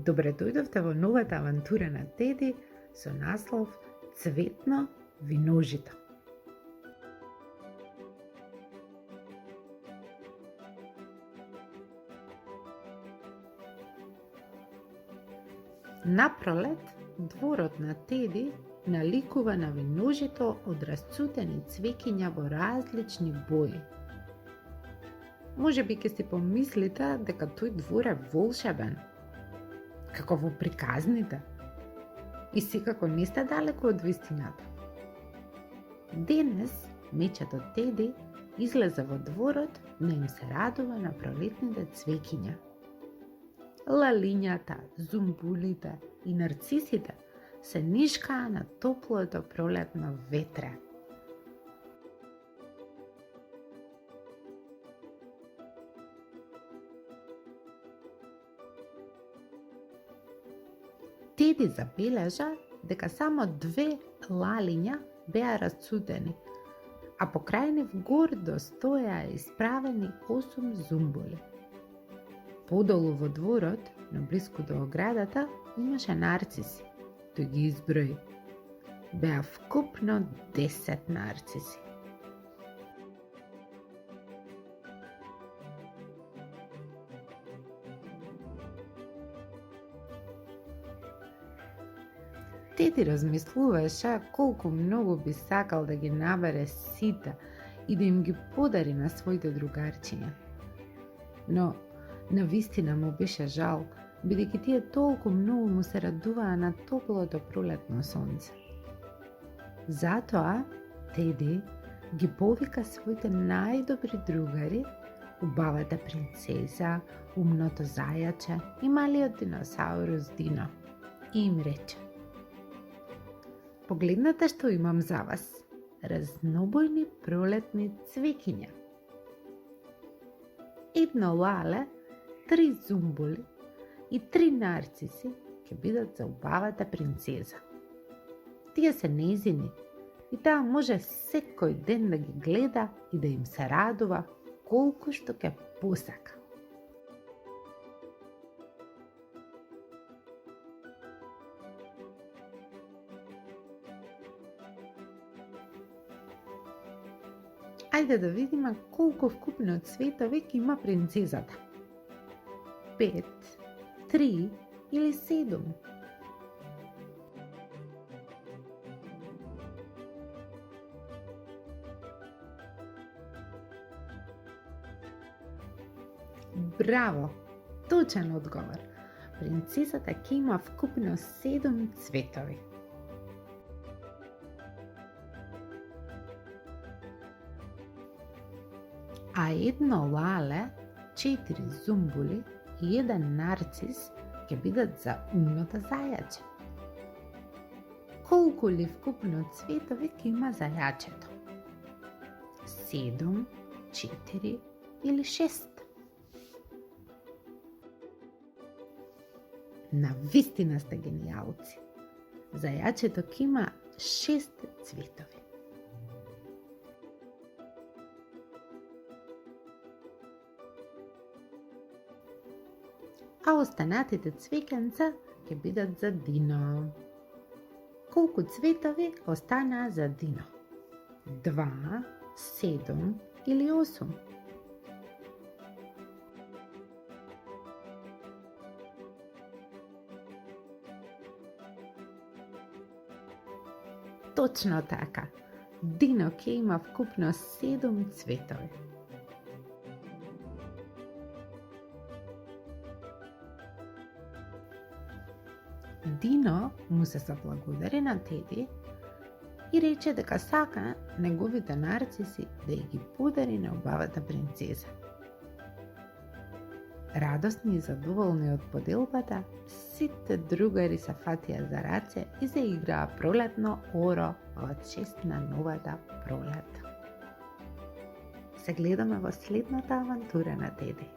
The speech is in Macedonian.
Добре дојдовте во новата авантура на Теди со наслов Цветно виножито. Напролет, дворот на Теди наликува на виножито од расцутени цвеќиња во различни бои. Можеби ќе си помислите дека тој двор е волшебен, како во приказните. И секако не сте далеку од вистината. Денес, мечето Теди излезе во дворот да им се радува на пролетните цвеќиња. Лалињата, зумбулите и нарцисите се нишкаа на топлото пролетно ветре. Теди забележа дека само 2 лалиња беа расцутени, а покрај нив гордо стоеа исправени 8 зумбули. Подолу во дворот, наблиску до оградата, имаше нарциси. Тој ги изброи. Беа вкупно 10 нарциси. Теди размислуваше колку многу би сакал да ги набере сите и да им ги подари на своите другарчиња. Но навистина му беше жал, бидејќи тие толку многу му се радуваа на топлото пролетно сонце. Затоа Теди ги повика своите најдобри другари, убавата принцеза, умното зајаче и малиот диносаурус Дино, и им рече: погледнете што имам за вас. Разнобојни пролетни цвеќиња. Едно лале, 3 зумбули и 3 нарциси ќе бидат за убавата принцеза. Тие се нејзини и таа може секој ден да ги гледа и да им се радува колку што ќе посака. Ајде да видиме колку вкупно цветови ќе има принцезата. 5, 3 или 7? Браво! Точен одговор. Принцезата ќе има вкупно 7 цветови. А едно лале, 4 зумбули и 1 нарцис ќе бидат за умното зајаче. Колку ли вкупно цветови ќе има зајачето? 7, 4 или 6? Навистина сте генијалци. Зајачето ќе има 6 цветови. А останатите цвеќенца ќе бидат за Дино. Колку цветови останаа за Дино? 2, 7 или 8? Точно така. Дино ќе има вкупно 7 цветови. Дино му се заблагодари на Теди и рече дека сака неговите нарциси да ги подари на убавата принцеза. Радосни и задоволни од поделбата, сите другари се фатија за раце и се играа пролетно оро од чест на новата пролет. Се гледаме во следната авантура на Теди.